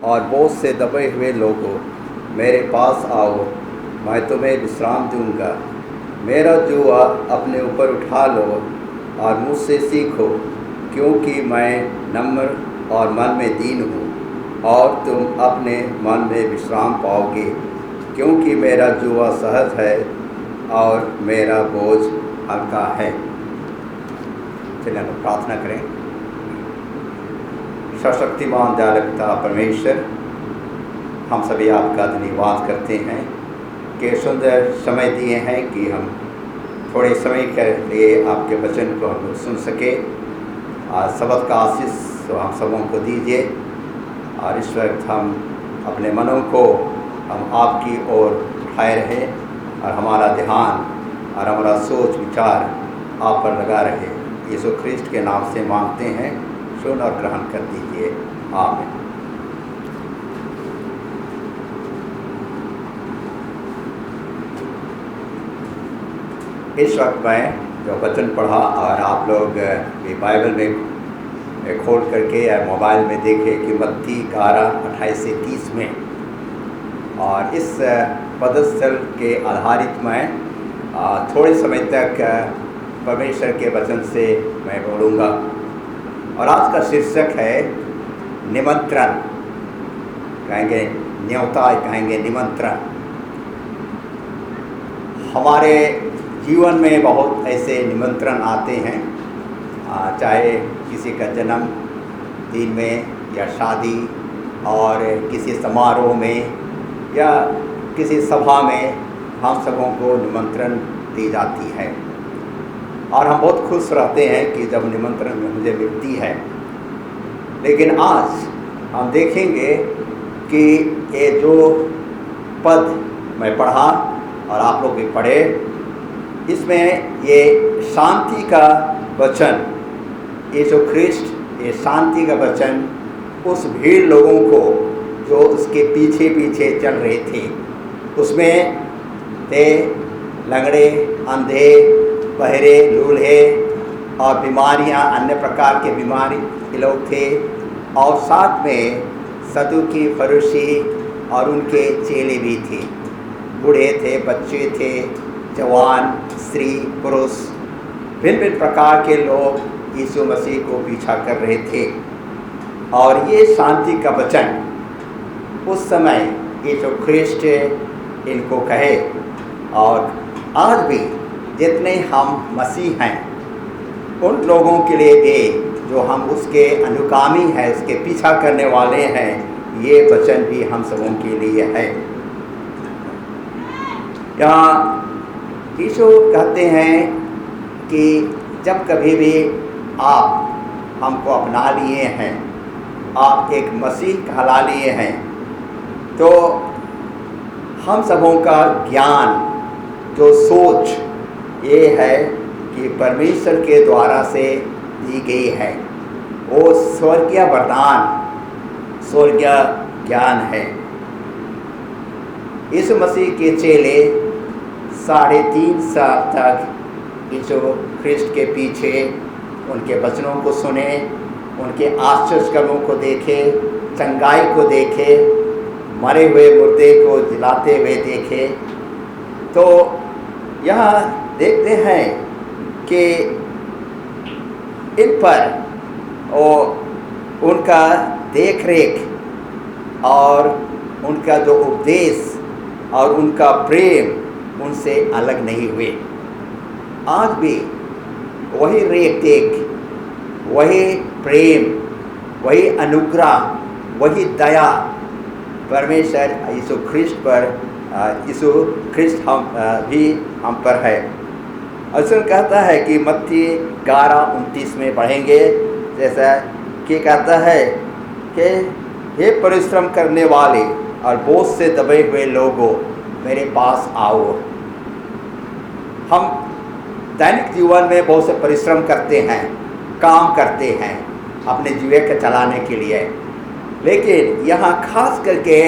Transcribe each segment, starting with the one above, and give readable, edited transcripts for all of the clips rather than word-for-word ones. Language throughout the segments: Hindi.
और बोझ से दबे हुए लोगों, मेरे पास आओ, मैं तुम्हें विश्राम दूंगा। मेरा जुआ अपने ऊपर उठा लो और मुझसे सीखो, क्योंकि मैं नम्र और मन में दीन हूँ, और तुम अपने मन में विश्राम पाओगे। क्योंकि मेरा जुआ सहज है और मेरा बोझ हल्का है। चलिए हम प्रार्थना करें। सर्वशक्तिमान दयालु पिता परमेश्वर, हम सभी आपका धन्यवाद करते हैं कि सुंदर समय दिए हैं कि हम थोड़े समय के लिए आपके वचन को हम सुन सके। आज सबक का आशीष तो हम सबों को दीजिए, और इस वक्त हम अपने मनों को हम आपकी ओर उठाए रहें और हमारा ध्यान और हमारा सोच विचार आप पर लगा रहे। यीशु ख्रिस्ट के नाम से मांगते हैं, सुन और ग्रहण कर दीजिए। आमीन। इस वक्त मैं जो वचन पढ़ा और आप लोग भी बाइबल में खोल करके या मोबाइल में देखें कि मत्ती 11:28 से 30 में, और इस पदस्थल के आधारित मैं थोड़े समय तक परमेश्वर के वचन से मैं बोलूँगा। और आज का शीर्षक है निमंत्रण, कहेंगे न्योता, कहेंगे निमंत्रण। हमारे जीवन में बहुत ऐसे निमंत्रण आते हैं, चाहे किसी का जन्म दिन में या शादी, और किसी समारोह में या किसी सभा में हम सबों को निमंत्रण दी जाती है, और हम बहुत खुश रहते हैं कि जब निमंत्रण मुझे मिलती है। लेकिन आज हम देखेंगे कि ये जो पद मैं पढ़ा और आप लोग भी पढ़े, इसमें ये शांति का वचन, यीशु ख्रिस्ट ये शांति का वचन उस भीड़ लोगों को जो उसके पीछे पीछे चल रहे थे, उसमें थे लंगड़े, अंधे, बहरे, लूल्हे और बीमारियां, अन्य प्रकार के बीमारी के लोग थे, और साथ में सदूकी, फरीसी और उनके चेले भी थे। बूढ़े थे, बच्चे थे, जवान, स्त्री, पुरुष, भिन्न भिन्न प्रकार के लोग यीशु मसीह को पीछा कर रहे थे। और ये शांति का वचन उस समय यीशु ख्रिस्ट इनको कहे, और आज भी जितने हम मसीह हैं उन लोगों के लिए भी जो हम उसके अनुगामी हैं, उसके पीछा करने वाले हैं, ये वचन भी हम सबों के लिए है। यहाँ यीशु कहते हैं कि जब कभी भी आप हमको अपना लिए हैं, आप एक मसीह कहला लिए हैं, तो हम सबों का ज्ञान, जो सोच ये है कि परमेश्वर के द्वारा से दी गई है, वो स्वर्गीय वरदान, स्वर्गीय ज्ञान है। यीशु मसीह के चेले 3.5 साल तक यीशु ख्रिस्ट के पीछे उनके वचनों को सुने, उनके आश्चर्य कर्मों को देखे, चंगाई को देखे, मरे हुए मुर्दे को जिलाते हुए देखे। तो यहाँ देखते हैं कि इन पर उनका देख रेख और उनका जो उपदेश और उनका प्रेम उनसे अलग नहीं हुए। आज भी वही रेख देख, वही प्रेम, वही अनुग्रह, वही दया परमेश्वर यीशु ख्रिस्ट पर, यीशु ख्रिस्ट हम पर है। अर्जुन कहता है कि मत्ती 11:29 में पढ़ेंगे, जैसा कि कहता है कि हे परिश्रम करने वाले और बोझ से दबे हुए लोगों, मेरे पास आओ। हम दैनिक जीवन में बहुत से परिश्रम करते हैं, काम करते हैं अपने जीवन को चलाने के लिए, लेकिन यहाँ खास करके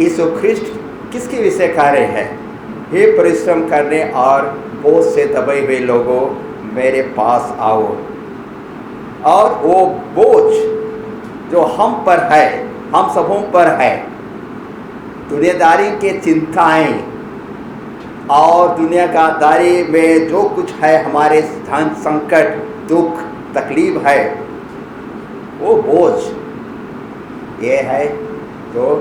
यीशु ख्रिस्ट किसके विषय कह रहे हैं? हे परिश्रम करने और बोझ से दबे हुए लोगों, मेरे पास आओ। और वो बोझ जो हम पर है हम सबों पर है। दुनियादारी के चिंताएं और दुनियादारी में जो कुछ है, हमारे धन संकट, दुख, तकलीफ है, वो बोझ ये है जो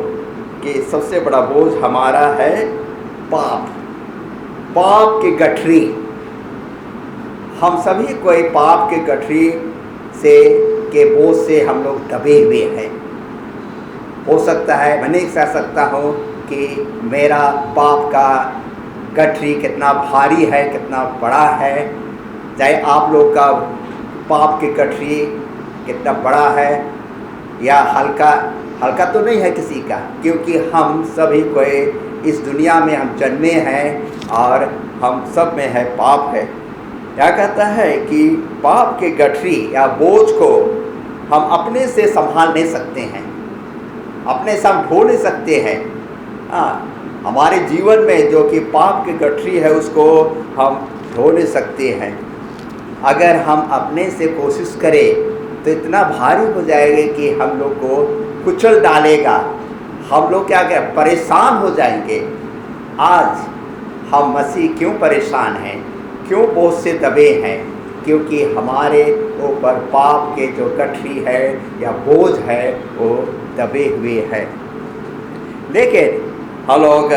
कि सबसे बड़ा बोझ हमारा है पाप की गठरी। हम सभी कोई पाप के गठरी से के बोझ से हम लोग दबे हुए हैं। हो सकता है, मैं नहीं कह सकता हूँ कि मेरा पाप का गठरी कितना भारी है, कितना बड़ा है, चाहे आप लोग का पाप की गठरी कितना बड़ा है या हल्का तो नहीं है किसी का, क्योंकि हम सभी कोई इस दुनिया में हम जन्मे हैं और हम सब में है पाप है। क्या कहता है कि पाप के गठरी या बोझ को हम अपने से संभाल नहीं सकते हैं, अपने से हम ढो नहीं सकते हैं। हमारे जीवन में जो कि पाप की गठरी है उसको हम ढो नहीं सकते हैं। अगर हम अपने से कोशिश करें तो इतना भारी हो जाएगा कि हम लोग को कुचल डालेगा, हम लोग क्या परेशान हो जाएंगे। आज हम मसीह क्यों परेशान हैं, क्यों बोझ से दबे हैं? क्योंकि हमारे ऊपर पाप के जो गठरी है या बोझ है वो दबे हुए है। लेकिन हम लोग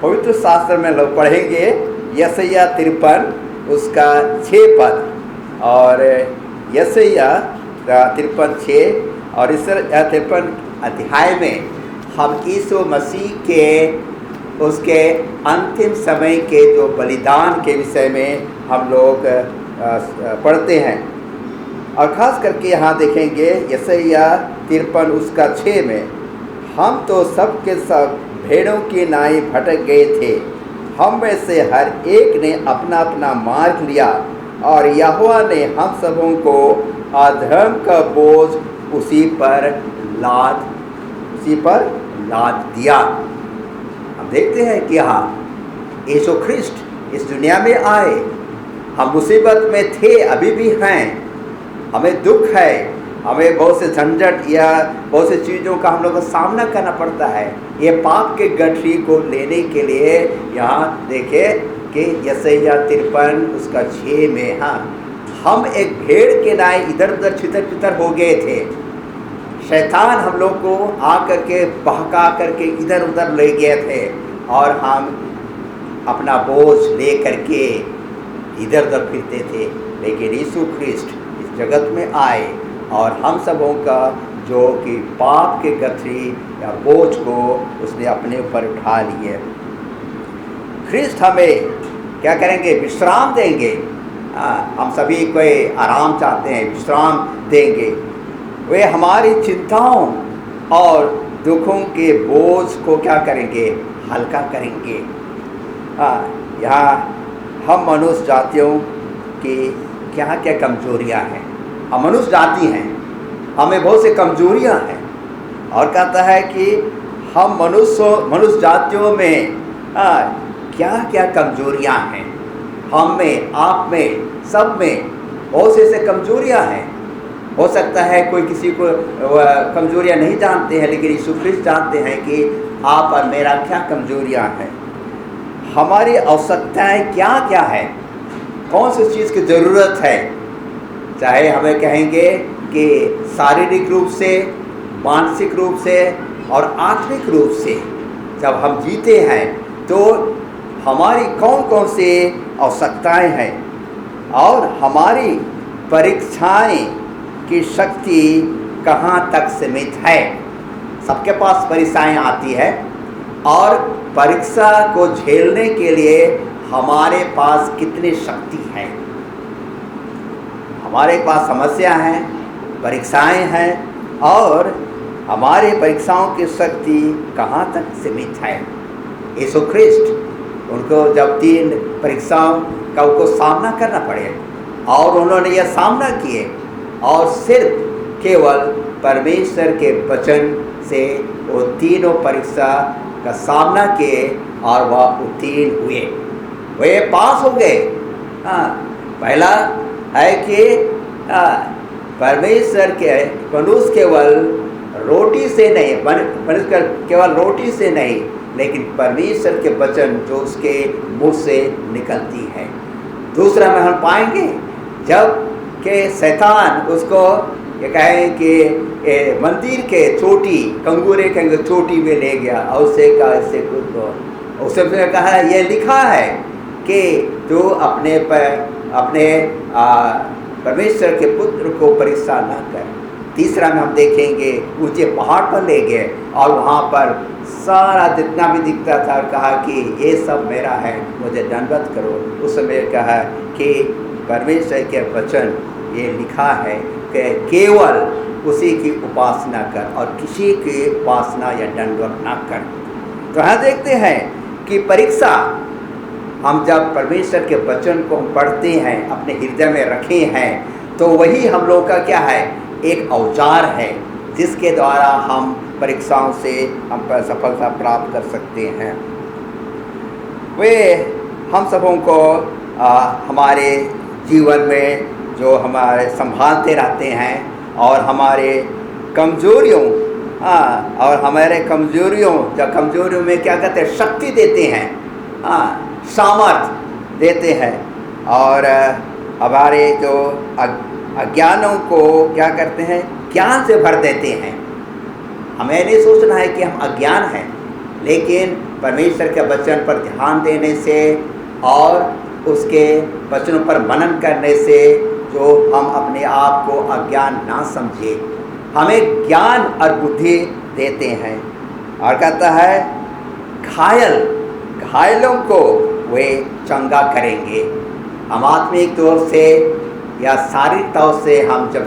पवित्र शास्त्र में लोग पढ़ेंगे यशायाह 53 उसका 6 पद, और यशायाह 53:6 और इस 53 अध्याय में हम यीशु मसीह के उसके अंतिम समय के जो बलिदान के विषय में हम लोग पढ़ते हैं। और ख़ास करके यहाँ देखेंगे यशायाह 53 उसका 6 में, हम तो सब के सब भेड़ों की नाई भटक गए थे, हम में से हर एक ने अपना अपना मार्ग लिया, और यहोवा ने हम सबों को अधर्म का बोझ उसी पर लाद दिया। हम देखते हैं कि हाँ, यीशु ख्रिस्ट इस दुनिया में आए, हम मुसीबत में थे, अभी भी हैं, हमें दुख है, हमें बहुत से झंझट या बहुत से चीज़ों का हम लोग को सामना करना पड़ता है। ये पाप के गठरी को लेने के लिए यहाँ देखें कि यशायाह 53 उसका 6 में, हाँ, हम एक भेड़ के नाई इधर उधर छितर हो गए थे। शैतान हम लोग को आकर के बहका करके इधर उधर ले गए थे, और हम अपना बोझ ले करके इधर उधर फिरते थे। लेकिन यीशु ख्रिस्ट इस जगत में आए और हम सबों का जो कि पाप के गठरी या बोझ को उसने अपने ऊपर उठा लिए। ख्रिस्ट हमें क्या करेंगे? विश्राम देंगे। हम सभी कोई आराम चाहते हैं, विश्राम देंगे। वे हमारी चिंताओं और दुखों के बोझ को क्या करेंगे? हल्का करेंगे। यहाँ हम मनुष्य जातियों की क्या क्या कमजोरियाँ हैं। हम मनुष्य जाति हैं, हमें बहुत से कमजोरियाँ हैं, और कहता है कि हम मनुष्य जातियों में क्या क्या कमजोरियाँ हैं। हम में, आप में, सब में बहुत से कमजोरियाँ हैं। हो सकता है कोई किसी को कमजोरियाँ नहीं जानते हैं, लेकिन यीशु ख्रिस्ट जानते हैं कि आप और मेरा क्या कमजोरियाँ हैं, हमारी आवश्यकताएं क्या क्या है, कौन सी चीज़ की ज़रूरत है। चाहे हमें कहेंगे कि शारीरिक रूप से, मानसिक रूप से और आत्मिक रूप से जब हम जीते हैं तो हमारी कौन कौन सी आवश्यकताएं हैं, और हमारी परीक्षाएं की शक्ति कहाँ तक सीमित है। सबके पास परीक्षाएं आती है, और परीक्षा को झेलने के लिए हमारे पास कितनी शक्ति है। हमारे पास समस्या हैं, परीक्षाएं हैं, और हमारे परीक्षाओं की शक्ति कहाँ तक सीमित है। यीशु ख्रिस्ट उनको जब 3 परीक्षाओं का उनको सामना करना पड़े, और उन्होंने यह सामना किए, और सिर्फ केवल परमेश्वर के वचन से वो तीनों परीक्षा का सामना किए और वह उत्तीर्ण हुए, वे पास हो गए। पहला है कि परमेश्वर के मनुष्य केवल रोटी से नहीं, मनुष्य केवल रोटी से नहीं, लेकिन परमेश्वर के वचन जो उसके मुंह से निकलती है। दूसरा में हम पाएंगे जब के शैतान उसको ये कहें कि मंदिर के चोटी, कंगूरे के चोटी में ले गया और उससे कहा इससे कुछ, उसने कहा ये लिखा है कि तू अपने परमेश्वर के पुत्र को परीक्षा न कर। तीसरा में हम देखेंगे ऊंचे पहाड़ पर ले गए और वहाँ पर सारा जितना भी दिखता था और कहा कि ये सब मेरा है, मुझे दंडवत करो। उस समय कहा कि परमेश्वर के वचन ये लिखा है कि केवल उसी की उपासना कर और किसी की उपासना या दंडवत ना कर। तो यहाँ देखते हैं कि परीक्षा हम जब परमेश्वर के वचन को हम पढ़ते हैं, अपने हृदय में रखे हैं, तो वही हम लोग का क्या है, एक औजार है जिसके द्वारा हम परीक्षाओं से हम पर सफलता प्राप्त कर सकते हैं। वे हम सबों को हमारे जीवन में जो हमारे संभालते रहते हैं और हमारे कमजोरियों और हमारे कमजोरियों में क्या कहते हैं, शक्ति देते हैं, सामर्थ देते हैं और हमारे जो अज्ञानों को क्या करते हैं, ज्ञान से भर देते हैं। हमें नहीं सोचना है कि हम अज्ञान हैं, लेकिन परमेश्वर के वचन पर ध्यान देने से और उसके वचनों पर मनन करने से जो हम अपने आप को अज्ञान ना समझे, हमें ज्ञान और बुद्धि देते हैं। और कहता है घायलों को वे चंगा करेंगे। हम आत्मिक तौर से या शारीरिक तौर से हम जब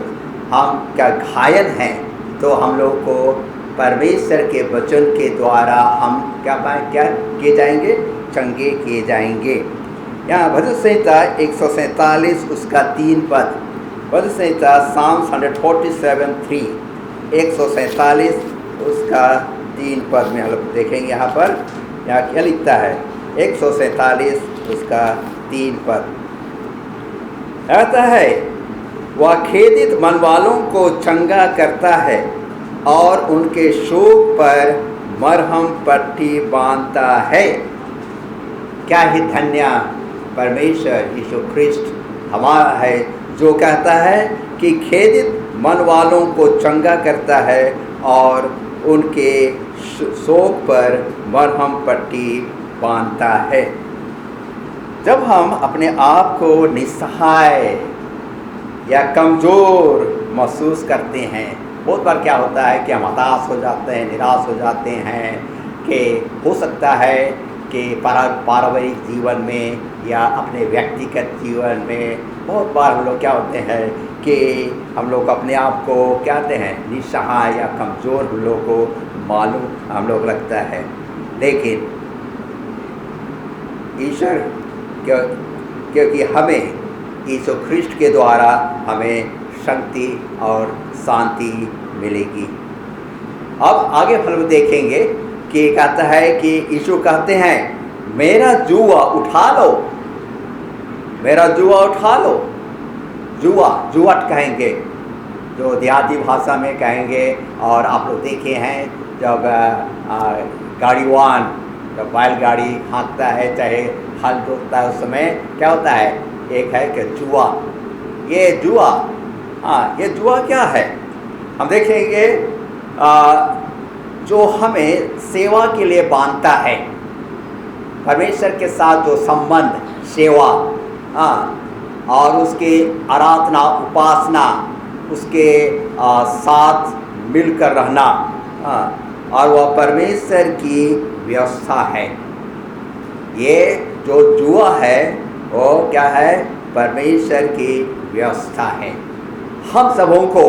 हम क्या घायल हैं, तो हम लोग को परमेश्वर के वचन के द्वारा हम क्या किए जाएंगे, चंगे किए जाएंगे। यहाँ भजन संहिता 147 उसका 3 पद, भजन संहिता Psalms 147:3, 147 उसका 3 पद में हम लोग देखेंगे। यहाँ पर यहाँ क्या लिखता है, 147 उसका 3 पद कहता है, वह खेदित मन वालों को चंगा करता है और उनके शोक पर मरहम पट्टी बांधता है। क्या ही धन्य परमेश्वर यीशु ख्रिस्ट हमारा है, जो कहता है कि खेदित मन वालों को चंगा करता है और उनके शोक पर मरहम पट्टी बांधता है। जब हम अपने आप को निस्सहाय या कमज़ोर महसूस करते हैं, बहुत बार क्या होता है कि हम हताश हो जाते हैं, निराश हो जाते हैं, कि हो सकता है कि पारिवारिक जीवन में या अपने व्यक्तिगत जीवन में बहुत बार हम लोग क्या होते हैं कि हम लोग अपने आप को क्या कहते हैं, निस्सहाय या कमज़ोर हम लोग को मालूम हम लोग लगता है। लेकिन ईश्वर क्योंकि हमें यीशु ख्रिस्ट के द्वारा हमें शक्ति और शांति मिलेगी। अब आगे फल देखेंगे कि कहता है कि यीशु कहते हैं, मेरा जुआ उठा लो, मेरा जुआ उठा लो। जुआट कहेंगे, जो देहाती भाषा में कहेंगे। और आप लोग देखे हैं जब गाड़ीवान जब बैलगाड़ी हाँकता है, चाहे हल जोतता है, उस समय क्या होता है, एक है कि जुआ। ये जुआ क्या है, हम देखेंगे जो हमें सेवा के लिए बांधता है, परमेश्वर के साथ जो संबंध, सेवा और उसके आराधना, उपासना, उसके साथ मिलकर रहना, और वह परमेश्वर की व्यवस्था है। ये जो जुआ है वो क्या है, परमेश्वर की व्यवस्था है। हम सबों को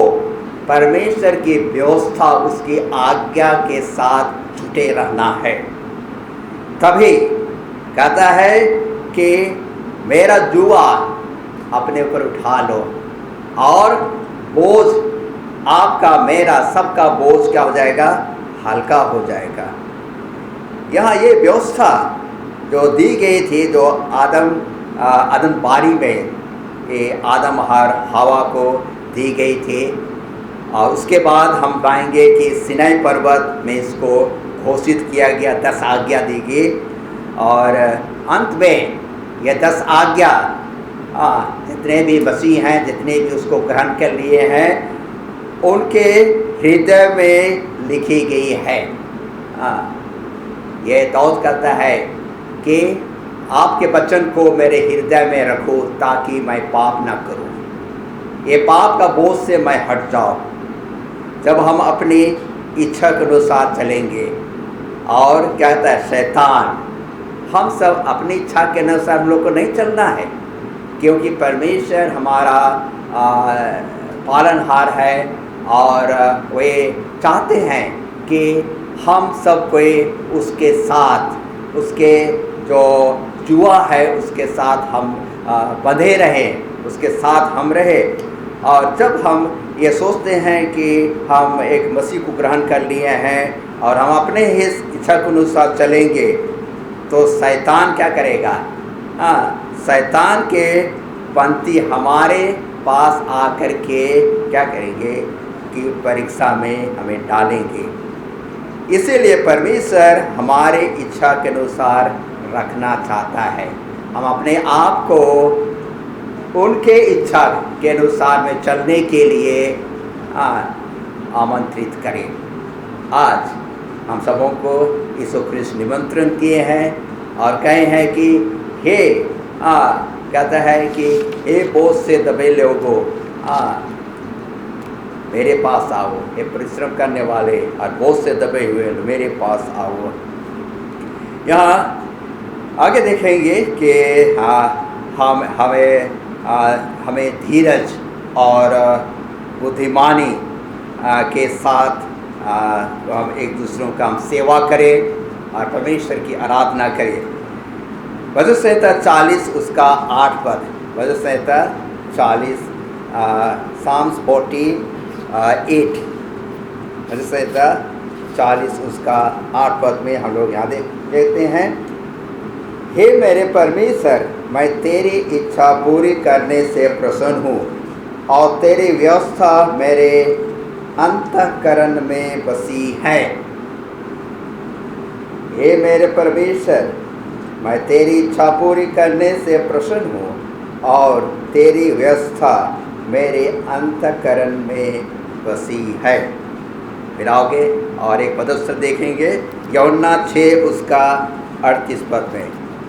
परमेश्वर की व्यवस्था, उसकी आज्ञा के साथ जुटे रहना है। तभी कहता है कि मेरा जुआ अपने ऊपर उठा लो और बोझ आपका, मेरा, सबका बोझ क्या हो जाएगा, हल्का हो जाएगा। यहाँ ये व्यवस्था जो दी गई थी, जो आदम बारी में ये आदम और हवा को दी गई थी, और उसके बाद हम पाएंगे कि सिनाई पर्वत में इसको घोषित किया गया, 10 आज्ञा दी गई। और अंत में ये 10 आज्ञा जितने भी मसीह हैं, जितने भी उसको ग्रहण कर लिए हैं, उनके हृदय में लिखी गई है। ये दाऊद कहता है कि आपके वचन को मेरे हृदय में रखो ताकि मैं पाप ना करूं, ये पाप का बोझ से मैं हट जाऊं। जब हम अपनी इच्छा के अनुसार चलेंगे, और कहता है शैतान, हम सब अपनी इच्छा के अनुसार हम लोग को नहीं चलना है, क्योंकि परमेश्वर हमारा पालनहार है और वे चाहते हैं कि हम सब कोई उसके साथ, उसके जो जुआ है उसके साथ हम बंधे रहें, उसके साथ हम रहें। और जब हम ये सोचते हैं कि हम एक मसीह को ग्रहण कर लिए हैं और हम अपने ही इच्छा के अनुसार चलेंगे, तो शैतान क्या करेगा? शैतान के पंथी हमारे पास आकर के क्या करेंगे कि परीक्षा में हमें डालेंगे। इसीलिए परमेश्वर हमारे इच्छा के अनुसार रखना चाहता है। हम अपने आप को उनके इच्छा के अनुसार में चलने के लिए आमंत्रित करें। आज हम सबों को यीशु ख्रिस्त निमंत्रण किए हैं और कहे हैं कि हे कहता है कि हे बोझ से दबे लोगों, मेरे पास आओ, ये परिश्रम करने वाले और बोझ से दबे हुए मेरे पास आओ। यहाँ आगे देखेंगे कि हमें धीरज और बुद्धिमानी के साथ हम एक दूसरों का हम सेवा करें और परमेश्वर की आराधना करें। भजन संहिता 40 उसका 8 पद, भजन संहिता 40 Psalms 48, भजन संहिता 40 उसका 8 पद में हम लोग यहाँ देखते हैं, हे मेरे परमेश्वर, मैं तेरी इच्छा पूरी करने से प्रसन्न हूँ और तेरी व्यवस्था मेरे अंतःकरण में बसी है। हे मेरे परमेश्वर, मैं तेरी इच्छा पूरी करने से प्रसन्न हूँ और तेरी व्यवस्था मेरे अंतःकरण में बसी है। फिर आगे और एक पदस्थ देखेंगे, यूहन्ना 6 उसका 38 पद में,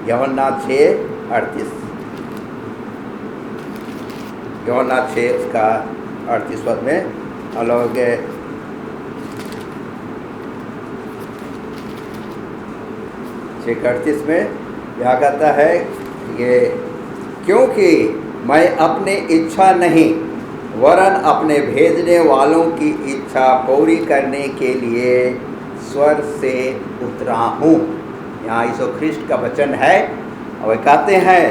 यूहन्ना 6:38, यूहन्ना 6 उसका 38 पद में हम लोग 6:38 में यहाँ कहता है ये, क्योंकि मैं अपनी इच्छा नहीं वरन अपने भेजने वालों की इच्छा पूरी करने के लिए स्वर्ग से उतरा हूँ। यहाँ यीशु ख्रिस्ट का वचन है और वे कहते हैं,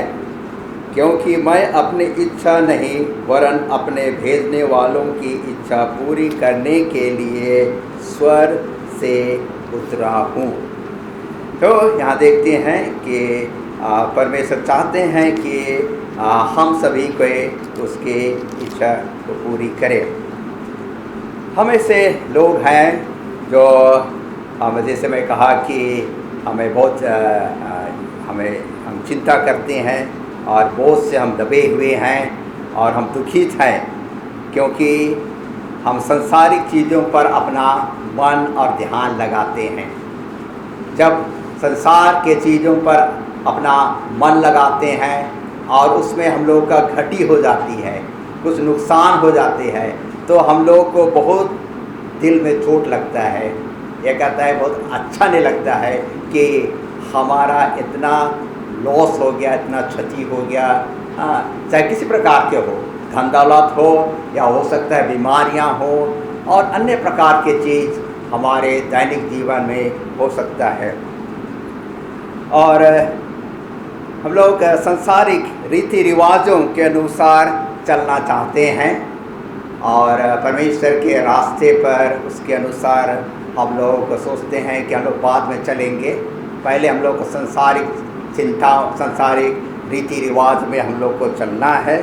क्योंकि मैं अपनी इच्छा नहीं वरन अपने भेजने वालों की इच्छा पूरी करने के लिए स्वर्ग से उतरा हूँ। तो यहाँ देखते हैं कि परमेश्वर चाहते हैं कि हम सभी को उसके इच्छा को पूरी करें। हम ऐसे लोग हैं जो जैसे मैं कहा कि हमें बहुत हम चिंता करते हैं और बोझ से हम दबे हुए हैं और हम दुखित हैं, क्योंकि हम सांसारिक चीज़ों पर अपना मन और ध्यान लगाते हैं। जब संसार के चीज़ों पर अपना मन लगाते हैं और उसमें हम लोग का घटी हो जाती है, कुछ नुकसान हो जाते हैं, तो हम लोग को बहुत दिल में चोट लगता है। यह कहता है बहुत अच्छा नहीं लगता है कि हमारा इतना लॉस हो गया, इतना क्षति हो गया, चाहे किसी प्रकार के हो, धन दौलत हो या हो सकता है बीमारियां हो और अन्य प्रकार के चीज़ हमारे दैनिक जीवन में हो सकता है। और हम लोग सांसारिक रीति रिवाजों के अनुसार चलना चाहते हैं और परमेश्वर के रास्ते पर उसके अनुसार हम लोग सोचते हैं कि हम लोग बाद में चलेंगे। पहले हम लोग को सांसारिक चिंता, सांसारिक रीति रिवाज में हम लोग को चलना है।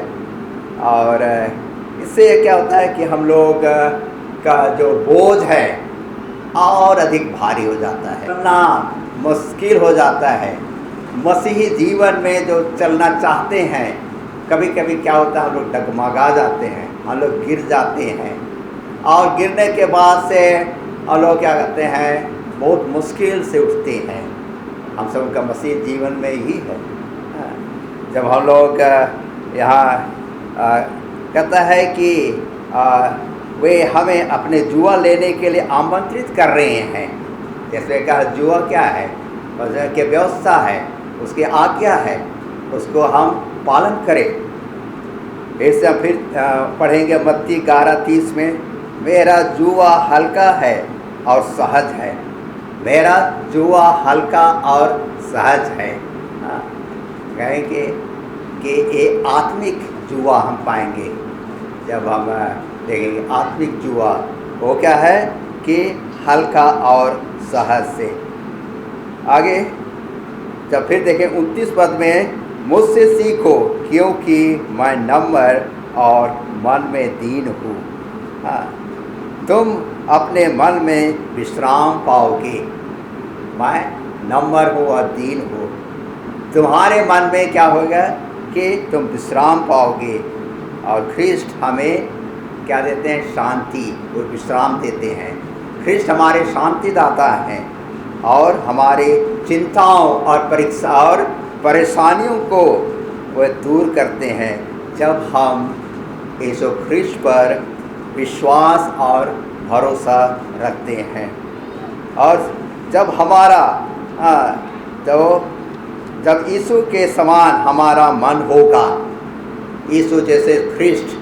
और इससे क्या होता है कि हम लोग का जो बोझ है और अधिक भारी हो जाता है, चलना मुश्किल हो जाता है। मसीही जीवन में जो चलना चाहते हैं, कभी कभी क्या होता है, हम लोग डगमगा जाते हैं, हम लोग गिर जाते हैं, और गिरने के बाद से हम लोग क्या कहते हैं, बहुत मुश्किल से उठते हैं। हम सब का मसीह जीवन में ही है। जब हम लोग यहाँ कहता है कि वे हमें अपने जुआ लेने के लिए आमंत्रित कर रहे हैं। जैसे कहा, जुआ क्या है, वजह की व्यवस्था है, उसकी आज्ञा है, उसको हम पालन करें। ऐसे फिर पढ़ेंगे मत्ती 11:30 में, मेरा जुआ हल्का है और सहज है। मेरा जुआ हल्का और सहज है। कहेंगे कि ये आत्मिक जुआ हम पाएंगे जब हम देखेंगे। आत्मिक जुआ वो क्या है कि हल्का और सहज से। आगे जब फिर देखें 29 पद में, मुझसे सीखो क्योंकि मैं नम्र और मन में दीन हूँ, तुम अपने मन में विश्राम पाओगे। मैं नम्र हूँ और दीन हूँ, तुम्हारे मन में क्या होगा कि तुम विश्राम पाओगे। और ख्रिस्ट हमें क्या देते हैं, शांति, वो विश्राम देते हैं। ख्रिस्ट हमारे शांति दाता हैं और हमारे चिंताओं और परीक्षा और परेशानियों को वह दूर करते हैं जब हम यीशु ख्रिस्ट पर विश्वास और भरोसा रखते हैं। और जब हमारा जब यीशु के समान हमारा मन होगा, यीशु जैसे ख्रिस्ट,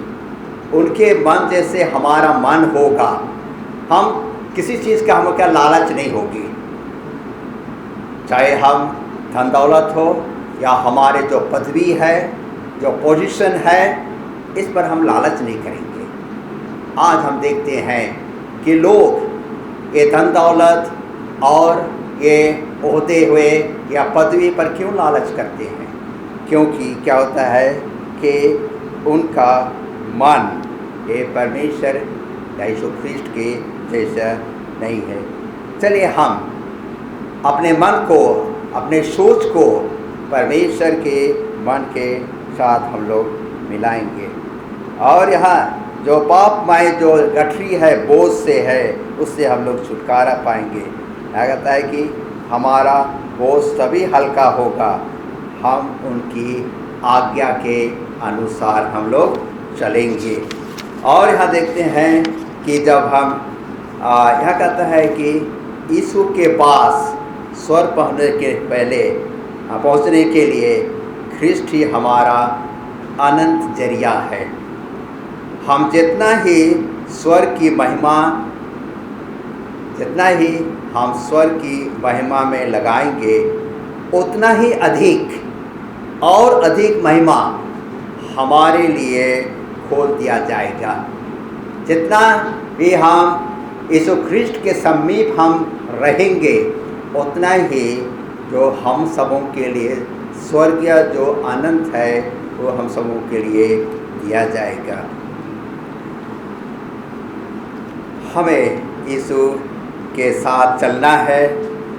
उनके मन जैसे हमारा मन होगा, हम किसी चीज़ का हमें क्या लालच नहीं होगी। चाहे हम धन दौलत हो या हमारे जो पदवी है, जो पोजीशन है, इस पर हम लालच नहीं करेंगे। आज हम देखते हैं कि लोग ये धन दौलत और ये ओहदे हुए या पदवी पर क्यों लालच करते हैं? क्योंकि क्या होता है कि उनका मन ये परमेश्वर यीशु ख्रिस्ट के जैसा नहीं है। चलिए हम अपने मन को, अपने सोच को परमेश्वर के मन के साथ हम लोग मिलाएंगे और यहाँ जो पापमय जो गठरी है, बोझ से है, उससे हम लोग छुटकारा पाएंगे। कहता है कि हमारा बोझ तभी हल्का होगा, हम उनकी आज्ञा के अनुसार हम लोग चलेंगे। और यहाँ देखते हैं कि जब हम यहाँ कहता है कि यीशु के पास स्वर पहुँचने के पहले पहुँचने के लिए ख्रिस्ट ही हमारा अनंत जरिया है। हम जितना ही स्वर की महिमा, जितना ही हम स्वर की महिमा में लगाएंगे, उतना ही अधिक और अधिक महिमा हमारे लिए खोल दिया जाएगा। जितना भी हम यीशु ख्रिस्ट के समीप हम रहेंगे, उतना ही जो हम सबों के लिए स्वर्गीय जो आनंद है वो हम सबों के लिए दिया जाएगा। हमें यीशु के साथ चलना है,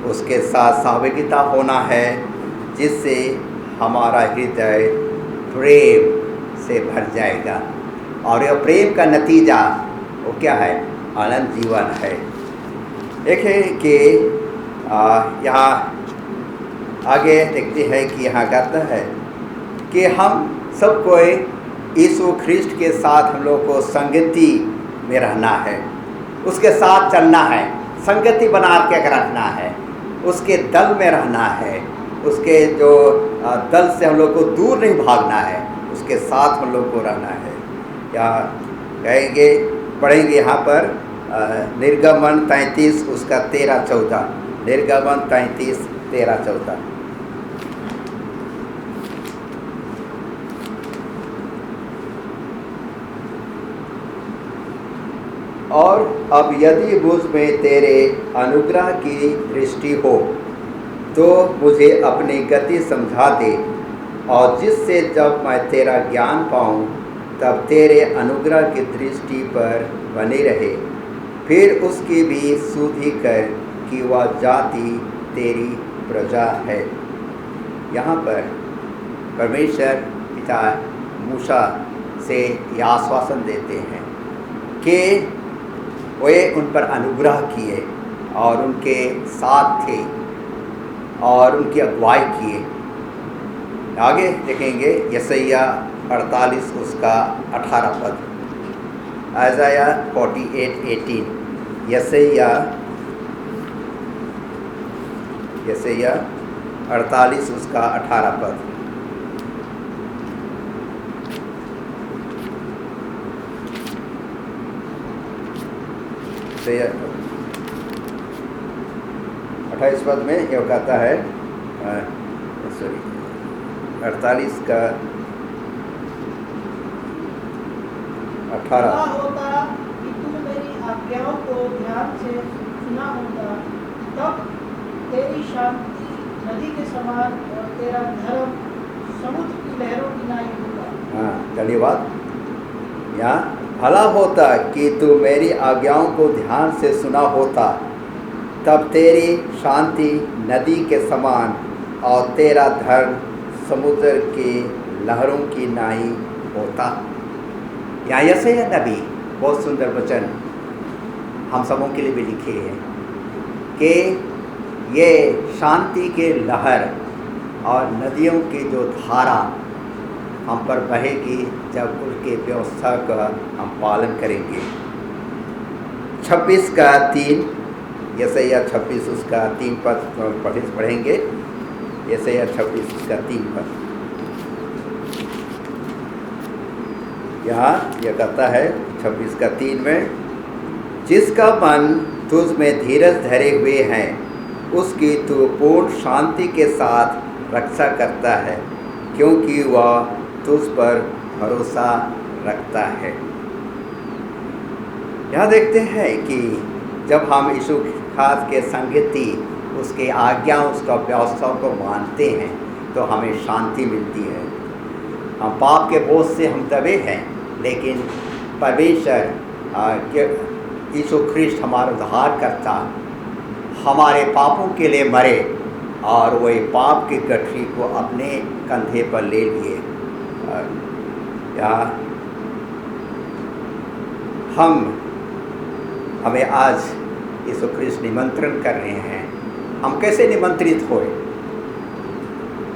उसके साथ सहभागिता होना है, जिससे हमारा हृदय प्रेम से भर जाएगा। और यह प्रेम का नतीजा वो क्या है? अनंत जीवन है। देखें कि यहाँ आगे देखते हैं कि यहाँ कहता है कि हम सब कोई यीशु ख्रिस्ट के साथ हम लोग को संगति में रहना है, उसके साथ चलना है, संगति बना के रखना है, उसके दल में रहना है, उसके जो दल से हम लोग को दूर नहीं भागना है, उसके साथ हम लोग को रहना है। या कहेंगे, पढ़ेंगे यहाँ पर निर्गमन 33 उसका 13-14, निर्गमन 33 13-14। और अब यदि मुझ में तेरे अनुग्रह की दृष्टि हो तो मुझे अपनी गति समझा दे, और जिससे जब मैं तेरा ज्ञान पाऊँ तब तेरे अनुग्रह की दृष्टि पर बनी रहे। फिर उसकी भी सुधि कर कि वह जाति तेरी प्रजा है। यहाँ पर परमेश्वर पिता मूसा से यह आश्वासन देते हैं कि वे उन पर अनुग्रह किए और उनके साथ थे और उनकी अगुवाई किए। आगे देखेंगे यशायाह 48 उसका 18 पद, आइज़ाया 48:18, यशायाह 48 उसका 18 पद। से 28 पद में यह कहता है, सॉरी 48 का 18, होता कि तुम मेरी आज्ञाओं को ध्यान से सुना होता, तब तेरी शांति नदी के समान और तेरा धर्म समुद्र की लहरों की नाई होगा। हाँ, धन्यवाद। यहाँ भला होता कि तू मेरी आज्ञाओं को ध्यान से सुना होता, तब तेरी शांति नदी के समान और तेरा धर्म समुद्र की लहरों की नाई होता। यहाँ यशायाह नबी बहुत सुंदर वचन हम सबों के लिए भी लिखे हैं कि ये शांति के लहर और नदियों की जो धारा हम पर बहेगी जब उसके व्यवस्था का हम पालन करेंगे। 26 का 3, यशायाह 26 उसका 3 पद पढ़ेंगे। यशायाह 26 उसका 3 पद, यहाँ यह कहता है 26 का 3 में, जिसका मन तुझ में धीरज धरे हुए हैं उसकी तू पूर्ण शांति के साथ रक्षा करता है, क्योंकि वह तुझ पर भरोसा रखता है। यहाँ देखते हैं कि जब हम यीशु खास के संगति, उसके आज्ञा, उसका व्यवस्था को मानते हैं तो हमें शांति मिलती है। हम पाप के बोझ से हम दबे हैं, लेकिन परमेश्वर यीशु ख्रिस्ट हमारा उद्धार करता, हमारे पापों के लिए मरे और वही पाप की गठरी को अपने कंधे पर ले लिए। यहाँ हमें आज यीशु ख्रिस्ट निमंत्रण कर रहे हैं। हम कैसे निमंत्रित होए?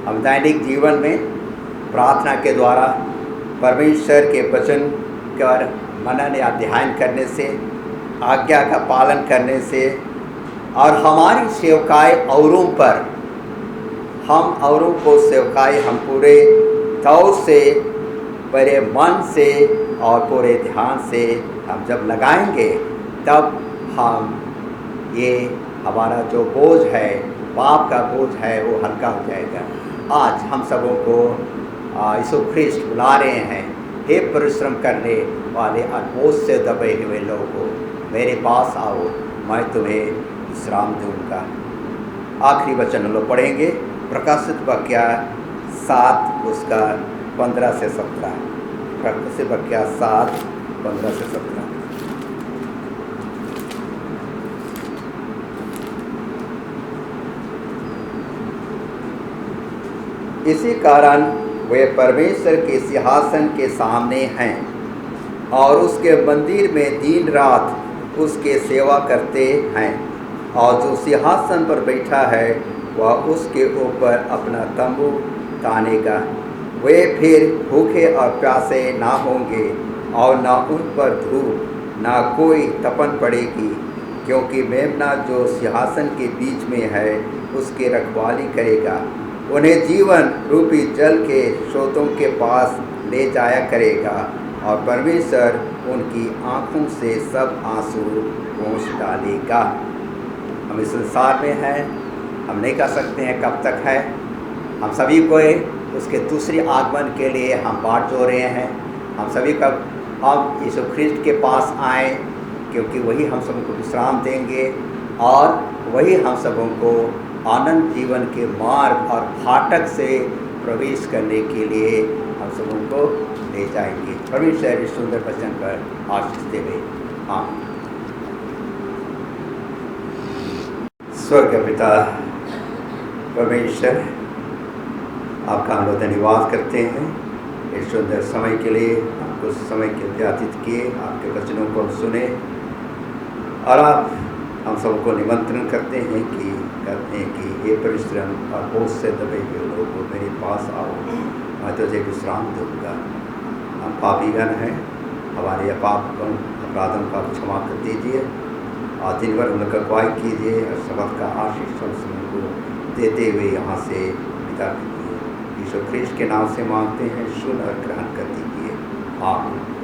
हम दैनिक जीवन में प्रार्थना के द्वारा, परमेश्वर के वचन कर मनन या ध्यान करने से, आज्ञा का पालन करने से और हमारी सेवकाई औरों पर, हम औरों को सेवकाई हम पूरे तौर से, पूरे मन से और पूरे ध्यान से हम जब लगाएंगे, तब हम ये हमारा जो बोझ है, पाप का बोझ है, वो हल्का हो जाएगा। आज हम सबों को यीशु ख्रिस्ट बुला रहे हैं, हे परिश्रम करने वाले और बोझ से दबे हुए लोगों, मेरे पास आओ, मैं तुम्हें विश्राम दूंगा। आखिरी वचन हम लोग पढ़ेंगे, प्रकाशित वाक्य 7 उसका 15 से 17। प्रकाशित वाक्य 7, 15 से 17। इसी कारण वे परमेश्वर के सिंहासन के सामने हैं और उसके मंदिर में दिन रात उसके सेवा करते हैं, और जो सिंहासन पर बैठा है वह उसके ऊपर अपना तंबू तानेगा। वे फिर भूखे और प्यासे ना होंगे और ना उन पर धूप ना कोई तपन पड़ेगी, क्योंकि मेमना जो सिंहासन के बीच में है उसकी रखवाली करेगा। उन्हें जीवन रूपी जल के स्रोतों के पास ले जाया करेगा, और परमेश्वर उनकी आँखों से सब आंसू पोंछ डालेगा। हम इस संसार में हैं, हम नहीं कह सकते हैं कब तक है। हम सभी को उसके दूसरे आगमन के लिए हम बाट जो रहे हैं। हम सभी का हम यीशु ख्रिस्ट के पास आए, क्योंकि वही हम सबको विश्राम देंगे और वही हम सबों को आनंद जीवन के मार्ग और फाटक से प्रवेश करने के लिए हम सबों को ले जाएंगे। परमेश्वर इस सुंदर वचन पर आशीष देवे। आमीन। स्वर्ग पिता परमेश्वर, आपका हम लोग धन्यवाद करते हैं इस सुंदर समय के लिए। आपको समय के व्यतीत किए, आपके वचनों को हम सुने और आप हम सबको निमंत्रण करते हैं कि हे परिश्रम और बोझ से दबे हुए लोगों मेरे पास आओ, मैं तुझे विश्राम दूंगा। हम पापीगण हैं, हमारे अपराधों का क्षमा कर दीजिए और दिन भर उनका अगुवाई कीजिए और शब्द का आशीष हम को देते हुए यहाँ से विदा कीजिए। यीशु ख्रीष्ट के नाम से मांगते हैं, सुन और ग्रहण कर दीजिए। आमीन।